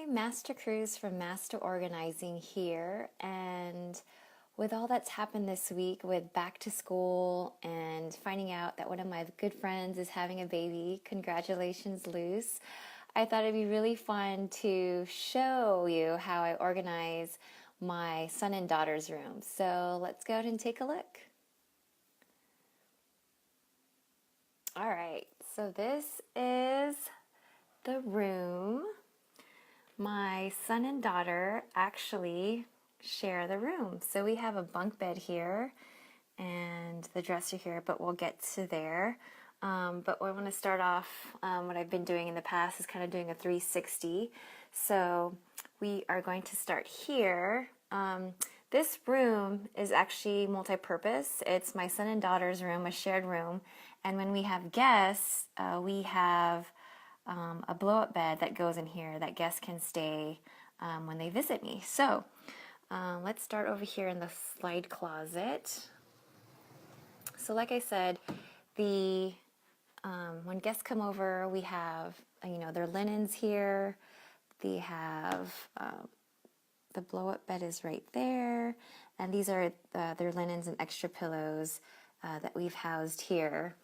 Master Cruz from Master Organizing here, and with all that's happened this week with back to school and finding out that one of my good friends is having a baby, congratulations, Luce. I thought it'd be really fun to show you how I organize my son and daughter's room. So let's go ahead and take a look. All right, so this is the room. My son and daughter actually share the room. So we have a bunk bed here and the dresser here, but we'll get to there. But I want to start off, what I've been doing in the past is kind of doing a 360. So we are going to start here. This room is actually multi-purpose. It's my son and daughter's room, a shared room. And when we have guests, we have a blow-up bed that goes in here that guests can stay when they visit me. So let's start over here in the slide closet. So like I said, when guests come over, we have their linens here. They have the blow-up bed is right there, and these are their linens and extra pillows that we've housed here.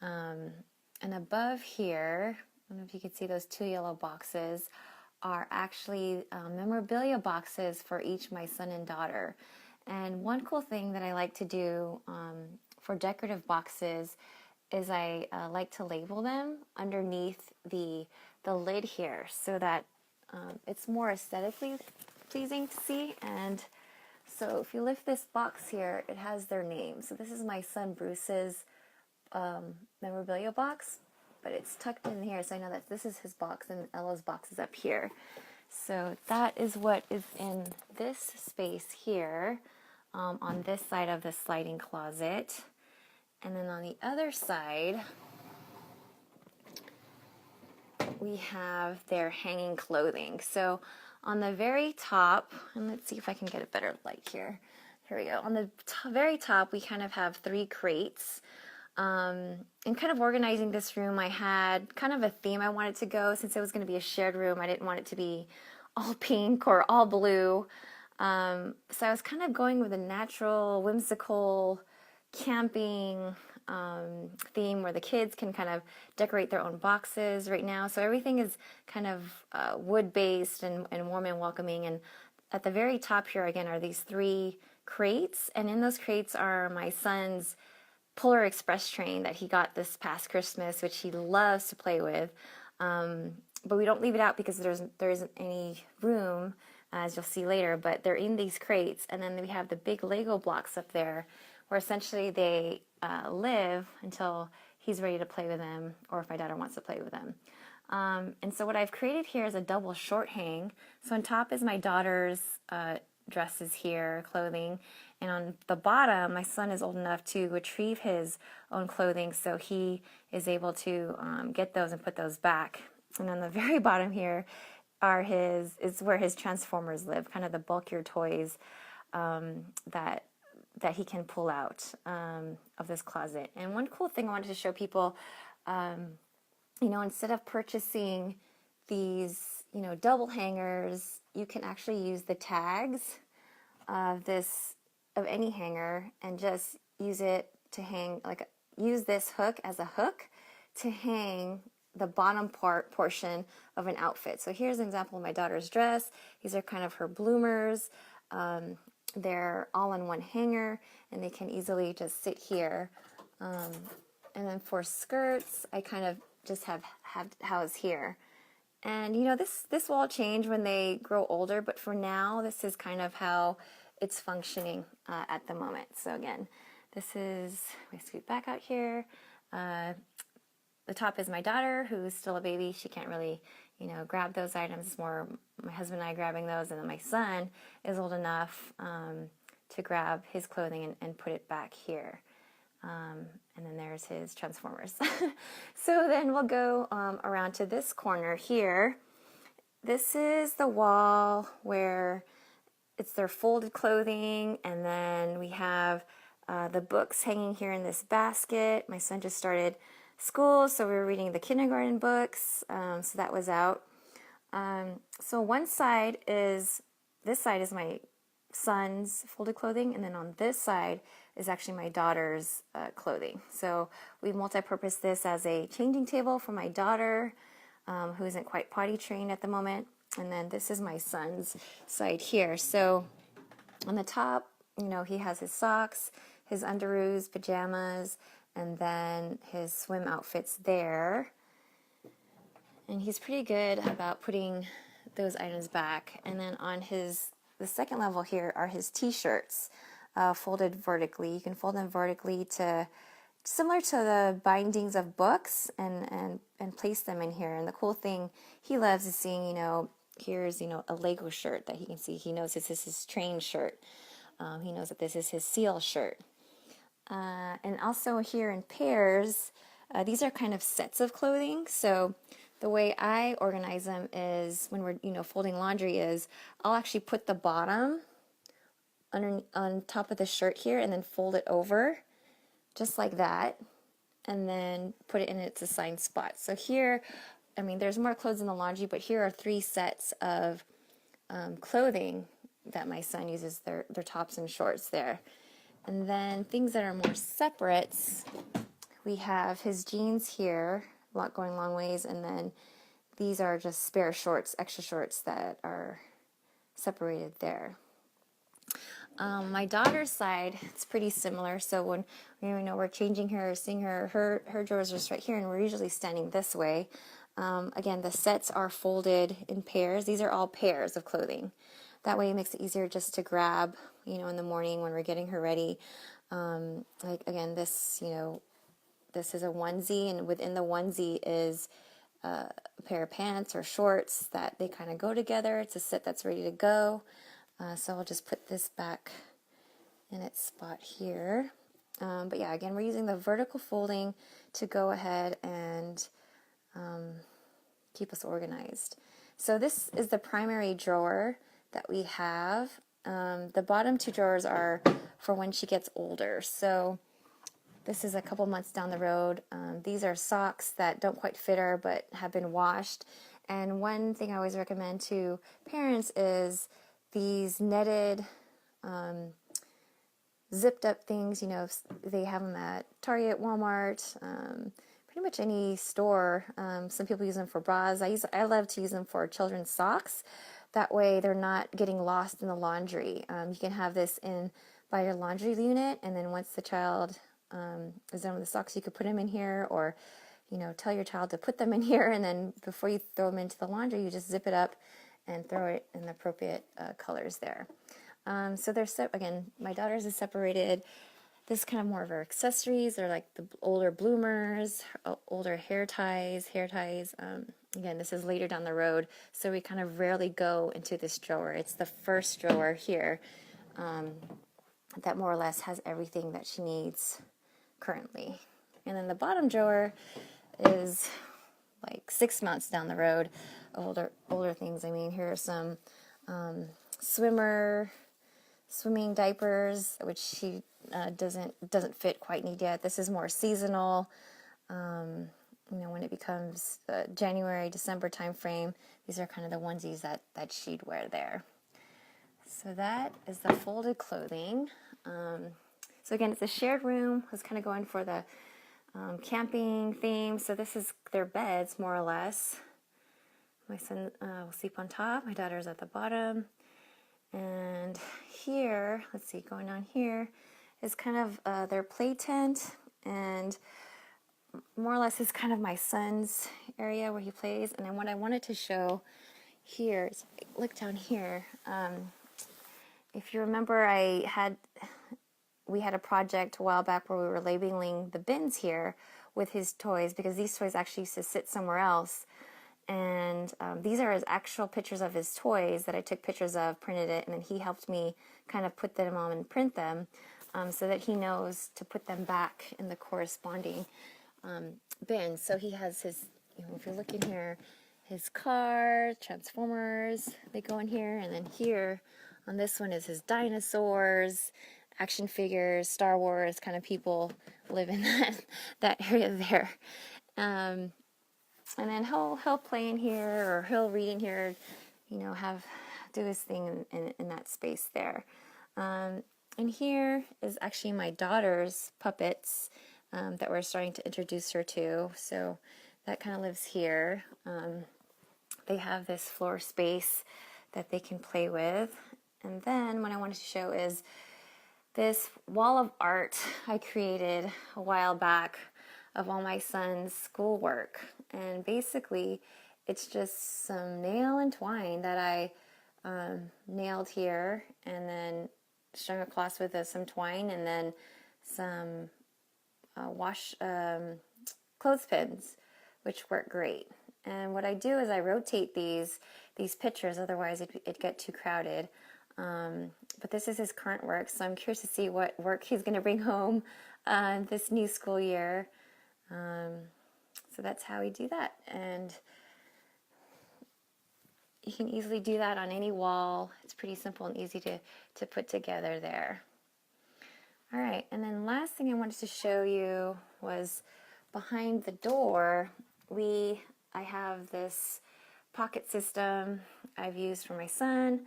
And above here, I don't know if you can see those two yellow boxes, are actually memorabilia boxes for each my son and daughter. And one cool thing that I like to do for decorative boxes is I like to label them underneath the lid here so that it's more aesthetically pleasing to see. And so if you lift this box here, it has their name. So this is my son Bruce's memorabilia box, but it's tucked in here, so I know that this is his box and Ella's box is up here. So that is what is in this space here, on this side of the sliding closet. And then on the other side, we have their hanging clothing. So on the very top, and let's see if I can get a better light here. Here we go. On the very top, we kind of have 3 crates. And kind of organizing this room, I had kind of a theme I wanted to go. Since it was going to be a shared room, I didn't want it to be all pink or all blue. So I was kind of going with a natural, whimsical, camping theme where the kids can kind of decorate their own boxes right now. So everything is kind of wood-based and warm and welcoming. And at the very top here, again, are these 3 crates. And in those crates are my son's Polar Express train that he got this past Christmas, which he loves to play with. But we don't leave it out because there isn't any room, as you'll see later, but they're in these crates. And then we have the big Lego blocks up there where essentially they live until he's ready to play with them, or if my daughter wants to play with them. And so what I've created here is a double short hang. So on top is my daughter's dresses here, clothing, and on the bottom, my son is old enough to retrieve his own clothing, so he is able to get those and put those back. And on the very bottom here is where his Transformers live, kind of the bulkier toys that he can pull out of this closet. And one cool thing I wanted to show people, instead of purchasing these, double hangers, you can actually use the tags of any hanger and just use it to hang, use this hook as a hook to hang the bottom portion of an outfit. So here's an example of my daughter's dress. These are kind of her bloomers. They're all in one hanger and they can easily just sit here. And then for skirts, I kind of just have housed here. And this will all change when they grow older, but for now, this is kind of how it's functioning at the moment. So again, this is, we scoot back out here. The top is my daughter, who's still a baby. She can't really, grab those items. It's more my husband and I grabbing those, and then my son is old enough to grab his clothing and put it back here. And then there's his Transformers. So then we'll go around to this corner here. This is the wall where it's their folded clothing, and then we have the books hanging here in this basket. My son just started school, so we were reading the kindergarten books, so that was out. So this side is my son's folded clothing, and then on this side is actually my daughter's clothing. So we multi-purpose this as a changing table for my daughter, who isn't quite potty trained at the moment. And then this is my son's side here. So on the top, he has his socks, his underoos, pajamas, and then his swim outfits there. And he's pretty good about putting those items back. And then on the second level here are his t-shirts, folded vertically. You can fold them vertically to similar to the bindings of books and place them in here. And the cool thing he loves is seeing, here's, a Lego shirt that he can see. He knows this is his train shirt. He knows that this is his seal shirt. And also here in pairs, these are kind of sets of clothing. So the way I organize them is when we're, folding laundry is I'll actually put the bottom on top of the shirt here and then fold it over just like that and then put it in its assigned spot. So here, there's more clothes in the laundry, but here are 3 sets of clothing that my son uses, their tops and shorts there. And then things that are more separates, we have his jeans here, going long ways, and then these are just spare shorts, extra shorts that are separated there. My daughter's side, it's pretty similar. So when we're changing her, seeing her drawers are just right here, and we're usually standing this way. Again, the sets are folded in pairs. These are all pairs of clothing. That way it makes it easier just to grab, in the morning when we're getting her ready. Again, this is a onesie, and within the onesie is a pair of pants or shorts that they kind of go together. It's a set that's ready to go. So I'll just put this back in its spot here. But yeah, again, we're using the vertical folding to go ahead and keep us organized. So this is the primary drawer that we have. The bottom 2 drawers are for when she gets older. So this is a couple months down the road. These are socks that don't quite fit her but have been washed. And one thing I always recommend to parents is these netted, zipped up things. They have them at Target, Walmart, pretty much any store. Some people use them for bras. I love to use them for children's socks. That way they're not getting lost in the laundry. You can have this by your laundry unit, and then once the child is done with the socks, you could put them in here, or tell your child to put them in here, and then before you throw them into the laundry, you just zip it up and throw it in the appropriate colors there. So they're again, my daughter's is separated. This is kind of more of her accessories. They're like the older bloomers, older hair ties. Again, this is later down the road, so we kind of rarely go into this drawer. It's the first drawer here that more or less has everything that she needs currently. And then the bottom drawer is like 6 months down the road, older things. Here are some swimming diapers, which she doesn't fit quite need yet. This is more seasonal. When it becomes January, December time frame, these are kind of the onesies that she'd wear there. So that is the folded clothing. So again, it's a shared room. I was kind of going for the camping theme. So this is their beds, more or less. My son will sleep on top. My daughter's at the bottom. And here, let's see, going on here is kind of their play tent, and more or less is kind of my son's area where he plays. And then what I wanted to show here is, look down here. If you remember, we had a project a while back where we were labeling the bins here with his toys, because these toys actually used to sit somewhere else. And these are his actual pictures of his toys that I took pictures of, printed it, and then he helped me kind of put them on and print them so that he knows to put them back in the corresponding bin. So he has his, if you're looking here, his car, Transformers, they go in here, and then here on this one is his dinosaurs, action figures, Star Wars kind of people live in that area there. And then he'll play in here, or he'll read in here, you know, do his thing in that space there. And here is actually my daughter's puppets that we're starting to introduce her to. So that kind of lives here. They have this floor space that they can play with. And then what I wanted to show is this wall of art I created a while back of all my son's schoolwork. And basically, it's just some nail and twine that I nailed here, and then strung across with some twine, and then some clothespins, which work great. And what I do is I rotate these pictures, otherwise it'd get too crowded. But this is his current work, so I'm curious to see what work he's going to bring home this new school year. So that's how we do that. And you can easily do that on any wall. It's pretty simple and easy to put together there. All right, and then last thing I wanted to show you was behind the door, I have this pocket system I've used for my son.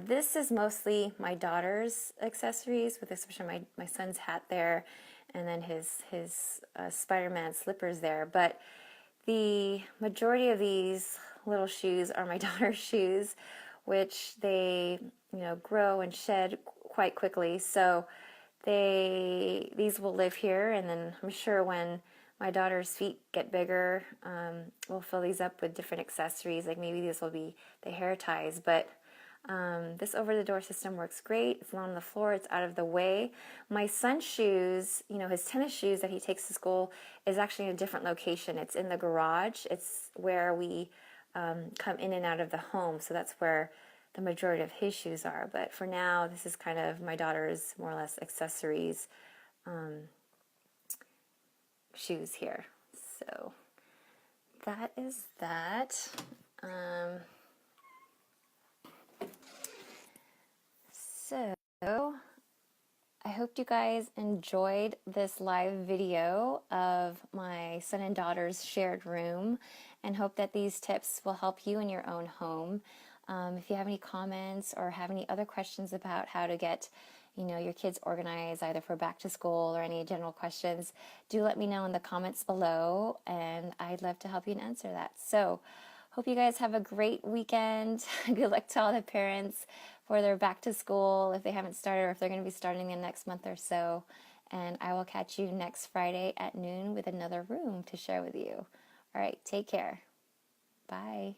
This is mostly my daughter's accessories, with especially my son's hat there, and then his Spider-Man slippers there. But the majority of these little shoes are my daughter's shoes, which they, you know, grow and shed quite quickly. So these will live here, and then I'm sure when my daughter's feet get bigger, we'll fill these up with different accessories. Like maybe these will be the hair ties, but this over-the-door system works great. It's not on the floor, it's out of the way. My son's shoes, you know, his tennis shoes that he takes to school is actually in a different location. It's in the garage. It's where we come in and out of the home, so that's where the majority of his shoes are. But for now, this is kind of my daughter's more or less accessories shoes here. So that is that. So I hope you guys enjoyed this live video of my son and daughter's shared room, and hope that these tips will help you in your own home. If you have any comments or have any other questions about how to get, you know, your kids organized either for back to school or any general questions, do let me know in the comments below, and I'd love to help you and answer that. So hope you guys have a great weekend. Good luck to all the parents for their back to school, if they haven't started or if they're going to be starting in the next month or so. And I will catch you next Friday at noon with another room to share with you. All right, take care. Bye.